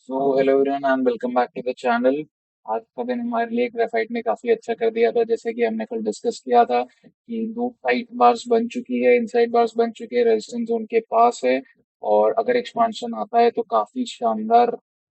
So hello everyone and welcome back to the channel. आज का दिन हमारे लिए ग्रेफाइट ने काफी अच्छा कर दिया था। जैसे कि हमने कल डिस्कस किया था कि दो साइड बार्स बन चुकी है, इनसाइड बार्स बन चुकी है, रेजिस्टेंस जोन के पास है। और अगर एक्सपांशन आता है तो काफी शानदार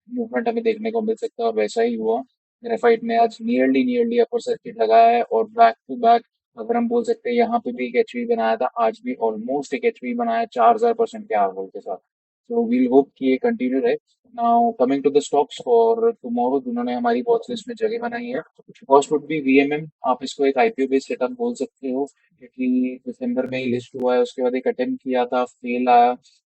मूवमेंट हमें देखने को मिल सकता है, और वैसा ही हुआ। ग्रेफाइट ने आज नियरली नियरली अपर सर्किट लगाया है, और बैक टू बैक अगर हम बोल सकते हैं, यहाँ पे भी एक एचवी बनाया था, आज भी ऑलमोस्ट एक एचवी बनाया 4,000% के आर के साथ। सो वील होप कि ये कंटिन्यू रहे। Now coming to the stocks for tomorrow, जिन्होंने हमारी वॉच लिस्ट में जगह बनाई है। First would be VMM. आप इसको एक आईपीओ बेस्ड सेटअप बोल सकते हो, क्योंकि दिसंबर में ही लिस्ट हुआ है, उसके बाद एक अटेम्प्ट किया था, फेल आया।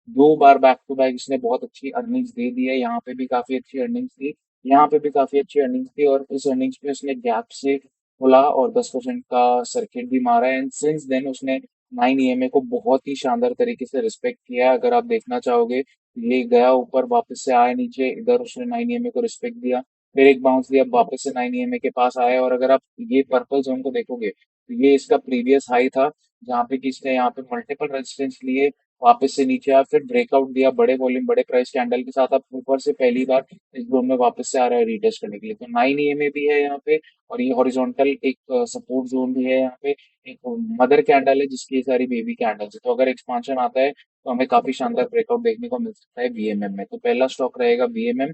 दो बार बैक टू बैक इसने बहुत अच्छी अर्निंग्स दे दी है। यहाँ पे भी काफी अच्छी अर्निंग्स थी, यहाँ पे भी काफी अच्छी अर्निंग्स थी, और इस अर्निंग्स पे उसने गैप से खुला और 10% का सर्किट भी मारा है। एंड सिंस देन उसने 9 ईएमए को बहुत ही शानदार तरीके से रिस्पेक्ट किया है। अगर आप देखना चाहोगे, ये गया ऊपर, वापस से आया नीचे, इधर उसने 9 ईएमए को रिस्पेक्ट दिया, फिर एक बाउंस दिया, वापस से 9 ईएमए के पास आया। और अगर आप ये पर्पल जोन को देखोगे तो ये इसका प्रीवियस हाई था, जहाँ पे कि इसने यहाँ पे मल्टीपल रेजिस्टेंस लिए, वापस से नीचे आया, फिर ब्रेकआउट दिया बड़े वॉल्यूम बड़े प्राइस कैंडल के साथ। अब ऊपर से पहली बार इस जोन में वापस से आ रहा है रीटेस्ट करने के लिए। तो 9 ईएमए भी है यहाँ पे, और ये हॉरिजॉन्टल एक सपोर्ट जोन भी है यहाँ पे। एक मदर कैंडल है जिसकी ये सारी बेबी कैंडल्स है। तो अगर एक्सपांशन आता है तो हमें काफी शानदार ब्रेकआउट देखने को मिल सकता है बीएमएम में। तो पहला स्टॉक रहेगा बीएमएम।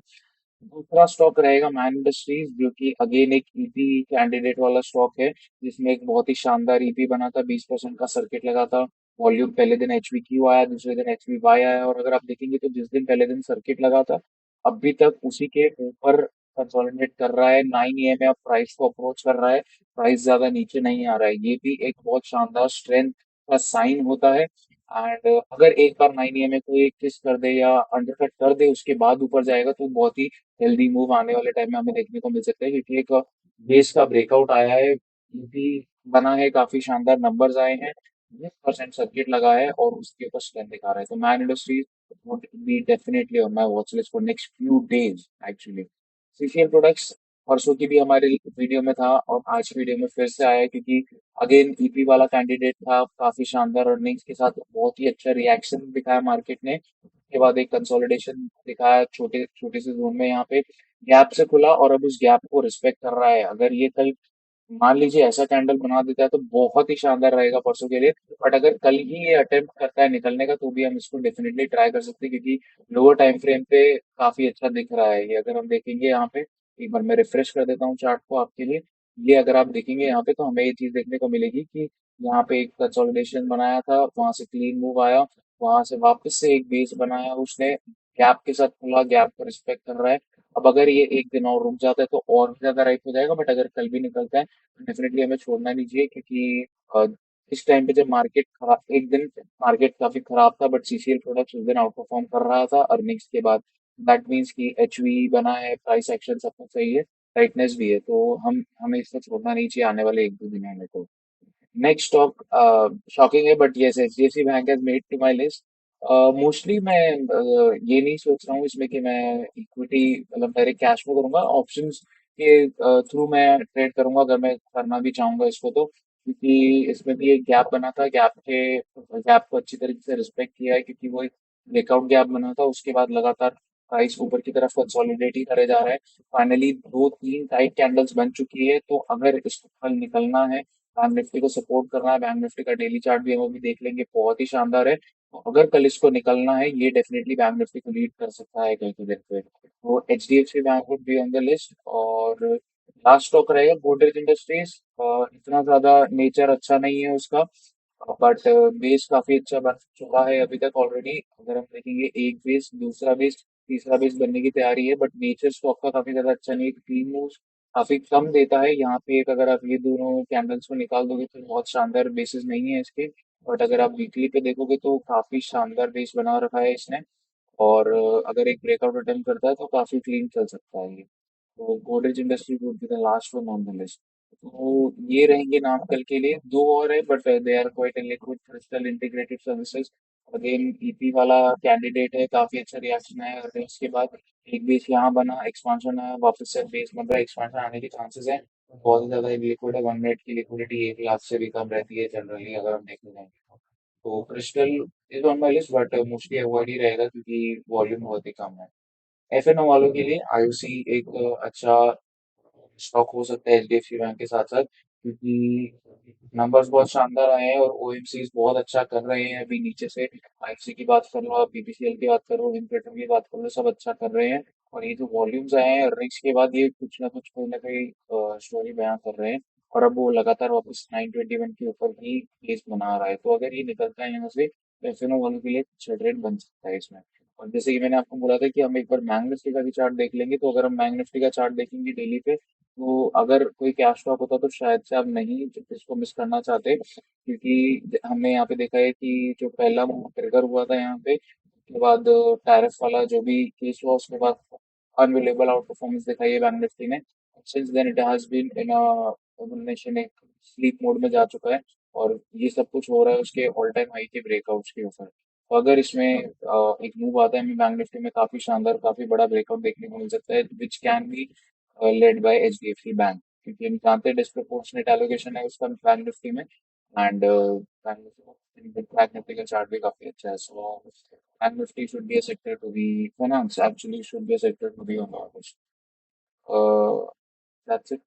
दूसरा स्टॉक रहेगा मैन इंडस्ट्रीज, जो कि अगेन एक ईपी कैंडिडेट वाला स्टॉक है, जिसमें एक बहुत ही शानदार ईपी बना था, 20% का सर्किट लगा था। वॉल्यूम पहले दिन एचवी क्यू आया, दूसरे दिन एचवी वाई आया, और अगर आप देखेंगे तो जिस दिन पहले दिन सर्किट लगा था, अभी तक उसी के ऊपर कंसोलिडेट कर रहा है। 9 ईएमए अब प्राइस को अप्रोच कर रहा है, प्राइस ज्यादा नीचे नहीं आ रहा है। ये भी एक बहुत शानदार स्ट्रेंथ का साइन होता है। एंड अगर एक बार 9 ईएमए को एक किस कर दे या अंडरकट कर दे, उसके बाद ऊपर जाएगा, तो बहुत ही हेल्दी मूव आने वाले टाइम में हमें देखने को मिल सकता है, क्योंकि एक बेस का ब्रेकआउट आया है, ईपी बना है, काफी शानदार नंबर्स आए हैं, 20% सर्किट लगा है, और उसके ऊपर स्ट्रेंथ दिखा रहा है। तो man industries would be definitely on my watch list for next few days actually. CCL products परसों की भी हमारे वीडियो में था, और आज की वीडियो में फिर से आया है, क्योंकि अगेन ईपी वाला कैंडिडेट था, काफी शानदार अर्निंग्स के साथ बहुत ही अच्छा रिएक्शन दिखाया मार्केट ने। उसके बाद एक कंसोलिडेशन दिखाया छोटे छोटे से जोन में, यहाँ पे गैप से खुला, और अब उस गैप को रिस्पेक्ट कर रहा है। अगर ये कल मान लीजिए ऐसा कैंडल बना देता है तो बहुत ही शानदार रहेगा परसों के लिए। बट अगर कल ही ये अटेम्प्ट करता है निकलने का, तो भी हम इसको डेफिनेटली ट्राई कर सकते हैं, क्योंकि लोअर टाइम फ्रेम पे काफी अच्छा दिख रहा है ये। अगर हम देखेंगे यहाँ पे, एक बार मैं रिफ्रेश कर देता हूँ चार्ट को आपके लिए। ये अगर आप देखेंगे यहाँ पे, तो हमें ये चीज देखने को मिलेगी कि यहाँ पे एक कंसोलिडेशन बनाया था, वहां से क्लीन मूव आया, वहां से वापस से एक बेस बनाया उसने, गैप के साथ खुला, गैप को रिस्पेक्ट कर रहा है। अब अगर ये एक दिन और रुक जाता है तो और भी ज्यादा राइट हो जाएगा, बट अगर कल भी निकलता है डेफिनेटली हमें छोड़ना नहीं चाहिए, क्योंकि अ, इस टाइम पे जब मार्केट खराब, एक दिन मार्केट काफी खराब था, बट सीसीएल प्रोडक्ट्स उस दिन आउट परफॉर्म कर रहा था अर्निंग्स के बाद। दैट मीन्स कि एचवी बना है, प्राइस एक्शन सब कुछ सही है, टाइटनेस भी है, तो हम हमें इसको छोड़ना नहीं चाहिए आने वाले एक दो दिनों में। तो नेक्स्ट स्टॉक शॉकिंग है, but yes, HDFC bank has made to my list. Mostly मैं ये नहीं सोच रहा हूँ इसमें कि मैं इक्विटी मतलब डायरेक्ट कैश में करूंगा, ऑप्शंस के थ्रू मैं ट्रेड करूंगा अगर मैं करना भी चाहूंगा इसको तो। क्योंकि इसमें भी एक गैप बना था, गैप को अच्छी तरीके से रिस्पेक्ट किया है, क्योंकि वो एक ब्रेकआउट गैप बना था, उसके बाद लगातार प्राइस ऊपर की तरफ कंसोलिडेट ही करे जा रहा है। फाइनली दो तीन टाइट कैंडल्स बन चुकी है, तो अगर इसको कल निकलना है, बैंक निफ्टी को सपोर्ट करना है, बैंक निफ्टी का डेली चार्ट भी हम अभी देख लेंगे, बहुत ही शानदार है। तो अगर कल इसको निकलना है, ये डेफिनेटली बैंक निफ्टी को लीड कर सकता है कल के दिन पे। तो H D F C bank would be on the list. और लास्ट स्टॉक रहेगा गोदरेज इंडस्ट्रीज। इतना ज्यादा नेचर अच्छा नहीं है उसका, बट बेस काफी अच्छा बन चुका है अभी तक ऑलरेडी। अगर हम देखेंगे, एक बेस, दूसरा बेस, तीसरा बेस बनने की तैयारी है, बट नेचर स्टॉक का काफी ज्यादा अच्छा नहीं है, क्लीन मूव काफी कम देता है। यहाँ पे एक अगर आप ये दोनों कैंडल्स को निकाल दोगे तो बहुत शानदार बेसिस नहीं है इसके। बट अगर आप वीकली पे देखोगे तो काफी शानदार बेस बना रखा है इसने। और अगर एक ब्रेकआउट अटेम्प्ट करता है तो काफी क्लीन चल सकता है ये। तो Godrej industry would be the last one on the list. तो ये रहेंगे नाम कल के लिए। दो और है, but they are quite illiquid crystal integrated services. Again EP वाला कैंडिडेट है, काफी अच्छा रिएक्शन है, और उसके बाद एक बेस यहाँ बना, एक्सपांशन आया, वापस से बेस बन रहा है, एक्सपांशन आने के चांसेस है बहुत ही ज्यादा। लिक्विड है, 1 मिनट की लिक्विडिटी 1 लाख से भी कम रहती है जनरली, अगर हम देखने जाएंगे तो crystal is on my list, but mostly avoid ही रहेगा, क्योंकि वॉल्यूम बहुत ही कम है। एफएनओ वालों के लिए आईओसी एक अच्छा स्टॉक हो सकता है एचडीएफसी बैंक के साथ साथ, क्योंकि नंबर्स बहुत शानदार आए हैं और ओएमसीज बहुत अच्छा कर रहे हैं अभी नीचे से। आईएफसी की बात कर लो, आप बीपीसीएल की बात करो, इन्फ्रेटम की बात कर लो, सब अच्छा कर रहे हैं। और ये जो वॉल्यूम्स आए हैं अर्निंग्स के बाद, ये कुछ ना कुछ कोई ना कोई स्टोरी बयां कर रहे हैं। और अब वो लगातार वापस 921 के ऊपर ही केस बना रहा है, तो अगर ये निकलता है यहाँ से तो एफएनओ वालों के लिए अच्छा ट्रेड बन सकता है इसमें। और जैसे कि मैंने आपको बोला था कि हम एक बार बैंक निफ्टी का भी चार्ट देख लेंगे, तो अगर हम बैंक निफ्टी का चार्ट देखेंगे डेली पे, तो अगर कोई कैश स्टॉक होता तो शायद से आप नहीं इसको मिस करना चाहते, क्योंकि हमने यहाँ पे देखा है कि जो पहला मूव ट्रिगर हुआ था यहाँ पे, उसके बाद टैरिफ वाला जो भी केस हुआ, उसके बाद अनबिलीवेबल आउट परफॉर्मेंस दिखाई है बैंक निफ्टी ने। Since then it has been in a एक स्लीप मोड में जा चुका है। और ये सब कुछ हो रहा है उसके ऑल टाइम हाई के ब्रेकआउट्स के ऊपर। तो अगर इसमें एक मूव आता है, हमें बैंक निफ्टी में काफी शानदार, काफी बड़ा ब्रेकआउट देखने को मिल सकता है, which can be led by HDFC bank, क्योंकि हम जानते हैं डिस्प्रोपोर्शनेट एलोकेशन है उसका बैंक निफ्टी में। एंड बैंक निफ्टी का चार्ट भी काफी अच्छा है, so bank nifty should be a sector to be finance, actually should be a sector to be on that's it.